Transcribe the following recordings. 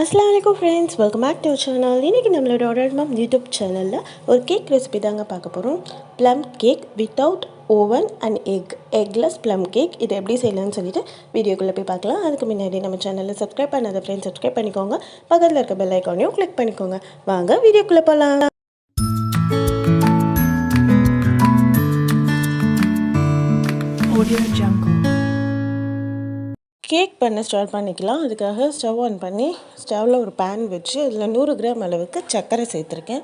अस्सलामुअलैकुम friends, welcome back to channel. இன்றைக்கி நம்மளோட ஆர்டர் மேம் யூடியூப் சேனலில் ஒரு கேக் ரெசிபி தாங்க பார்க்க போகிறோம். Plum cake without oven and eggless plum cake. இது எப்படி செய்யலாம்னு சொல்லிட்டு வீடியோக்குள்ளே போய் பார்க்கலாம். அதுக்கு முன்னாடி நம்ம சேனலில் சப்ஸ்கிரைப் பண்ணாத ஃப்ரெண்ட்ஸ் சப்ஸ்கிரைப் பண்ணிக்கோங்க. பக்கத்தில் இருக்க பெல் ஐக்கானையும் கிளிக் பண்ணிக்கோங்க. வாங்க வீடியோக்குள்ளே போகலாம். கேக் பண்ண ஸ்டார்ட் பண்ணிக்கலாம். அதுக்காக ஸ்டவ் ஆன் பண்ணி ஸ்டவ்வில் ஒரு பேன் வச்சு அதில் 100 கிராம் அளவுக்கு சர்க்கரை சேர்த்துருக்கேன்.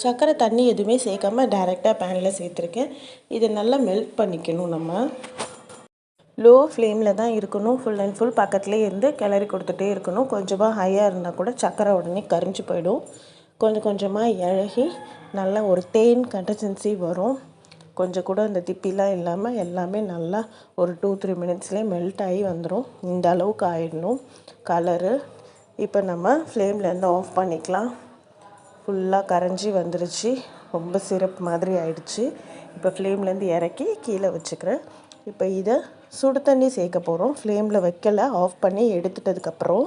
சர்க்கரை தண்ணி எதுவுமே சேர்க்காம டைரெக்டாக பேனில் சேர்த்துருக்கேன். இதை நல்லா மெல்ட் பண்ணிக்கணும். நம்ம லோ ஃப்ளேமில் தான் இருக்கணும். ஃபுல் அண்ட் ஃபுல் பக்கத்துலேயே இருந்து கிளறி கொடுத்துட்டே இருக்கணும். கொஞ்சமாக ஹையாக இருந்தால் கூட சர்க்கரை உடனே கரிஞ்சு போயிடும். கொஞ்சம் கொஞ்சமாக இழகி நல்லா ஒரு தேன் கன்சிஸ்டன்சி வரும். கொஞ்சம் கூட அந்த திப்பிலாம் இல்லாமல் எல்லாமே நல்லா ஒரு 2-3 மினிட்ஸ்லேயே மெல்ட் ஆகி வந்துடும். இந்த அளவுக்கு ஆகிடணும் கலரு. இப்போ நம்ம ஃப்ளேம்லேருந்து ஆஃப் பண்ணிக்கலாம். ஃபுல்லாக கரைஞ்சி வந்துருச்சு. ரொம்ப சிரப் மாதிரி ஆயிடுச்சு. இப்போ ஃப்ளேம்லேருந்து இறக்கி கீழே வச்சுக்கிறேன். இப்போ இதை சுடு தண்ணி சேர்க்க போகிறோம். ஃப்ளேமில் வைக்கலை, ஆஃப் பண்ணி எடுத்துட்டதுக்கப்புறம்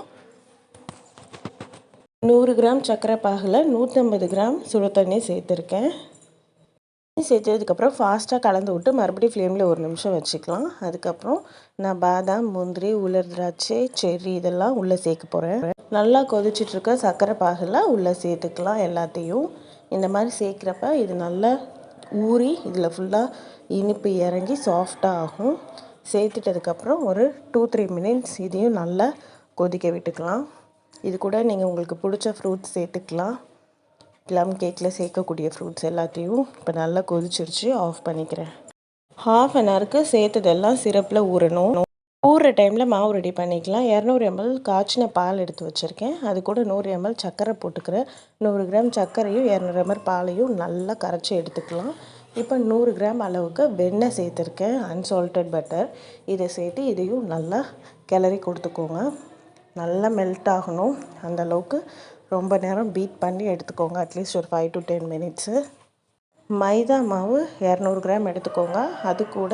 100 கிராம் சர்க்கரை பாகில் 150 கிராம் சுடு தண்ணி சேர்த்துருக்கேன். சேர்த்ததுக்கப்புறம் ஃபாஸ்ட்டாக கலந்து விட்டு மறுபடியும் ஃப்ளேமில் ஒரு நிமிஷம் வச்சுக்கலாம். அதுக்கப்புறம் நான் பாதாம், முந்திரி, உலர் திராட்சை, செர்ரி இதெல்லாம் உள்ளே சேர்க்க போகிறேன். நல்லா கொதிச்சிட்ருக்க சர்க்கரை பாகில் உள்ளே சேர்த்துக்கலாம். எல்லாத்தையும் இந்த மாதிரி சேர்க்குறப்ப இது நல்லா ஊறி இதில் ஃபுல்லாக இனிப்பு இறங்கி சாஃப்டாக ஆகும். சேர்த்துட்டதுக்கப்புறம் ஒரு 2-3 மினிட்ஸ் இதையும் நல்லா கொதிக்க விட்டுக்கலாம். இது கூட நீங்கள் உங்களுக்கு பிடிச்ச ஃப்ரூட்ஸ் சேர்த்துக்கலாம். ப்ளம் கேக்கில் சேர்க்கக்கூடிய ஃப்ரூட்ஸ் எல்லாத்தையும் இப்போ நல்லா கொதிச்சிருச்சு. ஆஃப் பண்ணிக்கிறேன். 1/2 அன் ஹவருக்கு சேர்த்ததெல்லாம் சிரப்பில் ஊறணும். ஊறுற டைமில் மாவு ரெடி பண்ணிக்கலாம். 200 ml காய்ச்சின பால் எடுத்து வச்சுருக்கேன். அது கூட 100 ml சர்க்கரை போட்டுக்கிறேன். 100 கிராம் சர்க்கரையும் 200 ml பாலையும் நல்லா கரைச்சி எடுத்துக்கலாம். இப்போ 100 கிராம் அளவுக்கு வெண்ணெய் சேர்த்துருக்கேன், அன்சால்டட் பட்டர். இதை சேர்த்து இதையும் நல்லா கிளறி கொடுத்துக்கோங்க. நல்லா மெல்ட் ஆகணும். அந்தளவுக்கு ரொம்ப நேரம் பீட் பண்ணி எடுத்துக்கோங்க. அட்லீஸ்ட் ஒரு 5 to 10 மினிட்ஸு. மைதா மாவு 200 கிராம் எடுத்துக்கோங்க. அது கூட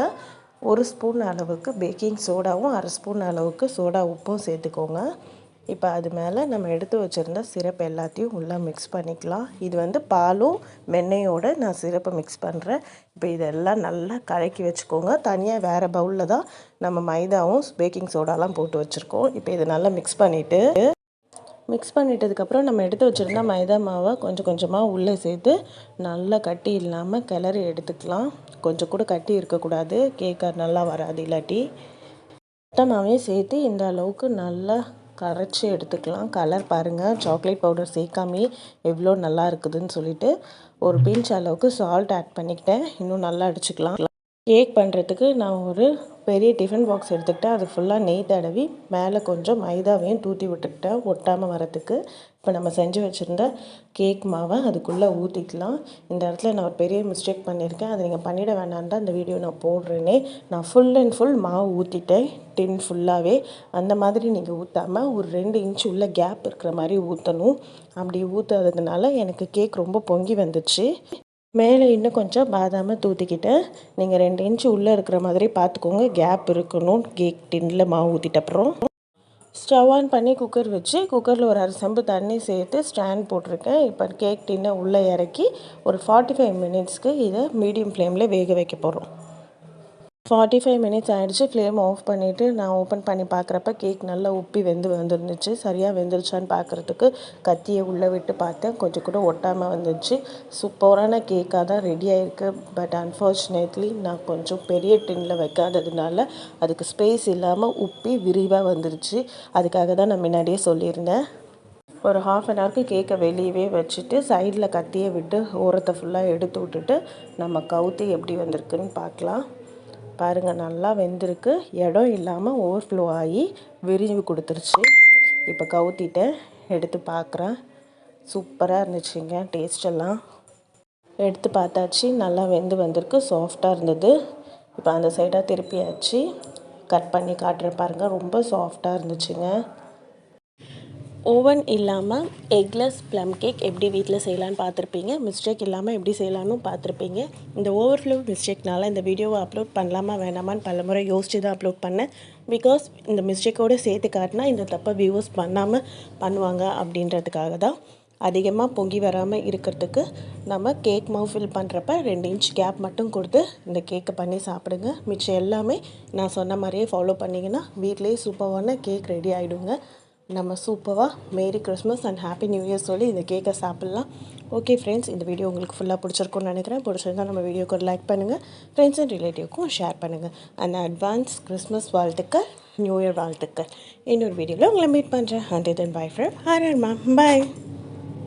1 ஸ்பூன் அளவுக்கு பேக்கிங் சோடாவும் 1/2 ஸ்பூன் அளவுக்கு சோடா உப்பும் சேர்த்துக்கோங்க. இப்போ அது மேலே நம்ம எடுத்து வச்சுருந்த சிரப் எல்லாத்தையும் உள்ளே மிக்ஸ் பண்ணிக்கலாம். இது பாலும் வெண்ணெயோடு நான் சிரப்பை மிக்ஸ் பண்ணுறேன். இப்போ இதெல்லாம் நல்லா கலக்கி வச்சுக்கோங்க. தனியாக வேறு பவுலில் தான் நம்ம மைதாவும் பேக்கிங் சோடாலாம் போட்டு வச்சுருக்கோம். இப்போ இதை நல்லா மிக்ஸ் பண்ணிட்டதுக்கப்புறம் நம்ம எடுத்து வச்சுருந்தா மைதா மாவை கொஞ்சம் கொஞ்சமாக உள்ளே சேர்த்து நல்லா கட்டி இல்லாமல் கிளறி எடுத்துக்கலாம். கொஞ்சம் கூட கட்டி இருக்கக்கூடாது, கேக்காக நல்லா வராது. இல்லாட்டி மொத்தமாகவே சேர்த்து இந்த அளவுக்கு நல்லா கரைச்சி எடுத்துக்கலாம். கலர் பாருங்கள், சாக்லேட் பவுடர் சேர்க்காமே எவ்வளோ நல்லா இருக்குதுன்னு சொல்லிட்டு ஒரு பிஞ்ச் அளவுக்கு சால்ட் ஆட் பண்ணிக்கிட்டேன். இன்னும் நல்லா அடிச்சுக்கலாம். கேக் பண்ணுறதுக்கு நான் ஒரு பெரிய டிஃபன் பாக்ஸ் எடுத்துக்கிட்டேன். அது ஃபுல்லாக நெய் தடவி மேலே கொஞ்சம் மைதாவையும் தூற்றி விட்டுக்கிட்டேன் ஒட்டாமல் வரத்துக்கு. இப்போ நம்ம செஞ்சு வச்சுருந்த கேக் மாவை அதுக்குள்ளே ஊற்றிக்கலாம். இந்த இடத்துல நான் ஒரு பெரிய மிஸ்டேக் பண்ணியிருக்கேன். அதை நீங்கள் பண்ணிட வேணான்னு தான் இந்த வீடியோ நான் போடுறேனே. நான் ஃபுல் அண்ட் ஃபுல் மாவு ஊற்றிட்டேன், டின் ஃபுல்லாகவே. அந்த மாதிரி நீங்கள் ஊற்றாமல் ஒரு 2 இன்ச் உள்ள கேப் இருக்கிற மாதிரி ஊற்றணும். அப்படி ஊற்றாததுனால எனக்கு கேக் ரொம்ப பொங்கி வந்துச்சு. மேலே இன்னும் கொஞ்சம் பாதாமை தூற்றிக்கிட்டேன். நீங்கள் 2 இன்ச்சு உள்ளே இருக்கிற மாதிரி பார்த்துக்கோங்க, கேப் இருக்கணும். கேக் டின்னில் மாவு ஊற்றிட்டப்புறம் ஸ்டவ் ஆன் பண்ணி குக்கர் வச்சு குக்கரில் ஒரு 1/2 செம்பு தண்ணி சேர்த்து ஸ்டாண்ட் போட்டிருக்கேன். இப்போ கேக் டின்னை உள்ளே இறக்கி ஒரு 45 மினிட்ஸ்க்கு இதை மீடியம் ஃப்ளேமில் வேக வைக்க போகிறோம். 45 மினிட்ஸ் ஆகிடுச்சு. ஃப்ளேம் ஆஃப் பண்ணிவிட்டு நான் ஓப்பன் பண்ணி பார்க்குறப்ப கேக் நல்லா உப்பி வந்துருந்துச்சு. சரியாக வெந்துருச்சான்னு பார்க்குறதுக்கு கத்தியை உள்ளே விட்டு பார்த்தேன். கொஞ்சம் கூட ஒட்டாமல் வந்துச்சு. சூப்பரான கேக்காக தான் ரெடி ஆகிருக்கு. பட் அன்ஃபார்ச்சுனேட்லி நான் கொஞ்சம் பெரிய டின்னில் வைக்காததுனால அதுக்கு ஸ்பேஸ் இல்லாமல் உப்பி விரிவாக வந்துருச்சு. அதுக்காக தான் நான் முன்னாடியே சொல்லியிருந்தேன். ஒரு 1/2 அன் ஹவருக்கு கேக்கை வெளியவே வச்சுட்டு சைடில் கத்தியை விட்டு ஓரத்தை ஃபுல்லாக எடுத்து விட்டுட்டு நம்ம கவுத்தி எப்படி வந்திருக்குன்னு பார்க்கலாம். பாருங்கள், நல்லா வெந்திருக்கு. இடம் இல்லாமல் ஓவர்ஃப்ளோ ஆகி விரிவு கொடுத்துருச்சு. இப்போ கவுத்திட்டேன், எடுத்து பார்க்குறேன். சூப்பராக இருந்துச்சுங்க. டேஸ்டெல்லாம் எடுத்து பார்த்தாச்சு. நல்லா வெந்து வந்திருக்கு, சாஃப்டாக இருந்தது. இப்போ அந்த சைடாக திருப்பியாச்சு. கட் பண்ணி காட்டுறேன் பாருங்கள். ரொம்ப சாஃப்டாக இருந்துச்சுங்க. ஓவன் இல்லாமல் எக்லெஸ் ப்ளம் கேக் எப்படி வீட்டில் செய்யலான்னு பார்த்துருப்பீங்க. மிஸ்டேக் இல்லாமல் எப்படி செய்யலான்னு பார்த்துருப்பீங்க. இந்த ஓவர்ஃப்ளோ மிஸ்டேக்னால இந்த வீடியோவை அப்லோட் பண்ணலாமா வேணாமான்னு பல முறை யோசித்து தான் அப்லோட் பண்ணேன். பிகாஸ் இந்த மிஸ்டேக்கோடு சேர்த்து காட்டினா இந்த தப்பை வியூவர்ஸ் பண்ணாமல் பண்ணுவாங்க அப்படின்றதுக்காக தான். அதிகமாக பொங்கி வராமல் இருக்கிறதுக்கு நம்ம கேக் மாவு ஃபில் பண்ணுறப்ப 2 இன்ச் கேப் மட்டும் கொடுத்து இந்த கேக்கை பண்ணி சாப்பிடுங்க. மிச்சம் எல்லாமே நான் சொன்ன மாதிரியே ஃபாலோ பண்ணிங்கன்னா வீட்டிலேயே சூப்பரான கேக் ரெடி ஆகிடுங்க. நம்ம சூப்பராக merry Christmas and happy new year சொல்லி இந்த கேக்கை சாப்பிட்லாம். ஓகே ஃப்ரெண்ட்ஸ், இந்த வீடியோ உங்களுக்கு ஃபுல்லாக பிடிச்சிருக்கும்னு நினைக்கிறேன். பிடிச்சிருந்தா நம்ம வீடியோக்கு ஒரு லைக் பண்ணுங்கள், ஃப்ரெண்ட்ஸ் அண்ட் ரிலேட்டிவ்க்கும் ஷேர் பண்ணுங்கள். அண்ட் அட்வான்ஸ் கிறிஸ்மஸ் வாழ்த்துக்கள், நியூ இயர் வாழ்த்துக்கள். இன்னொரு வீடியோவில் உங்களை மீட் பண்ணுறேன். அண்ட் தென் பை ஃப்ரம் ஹரர் மேம். பை.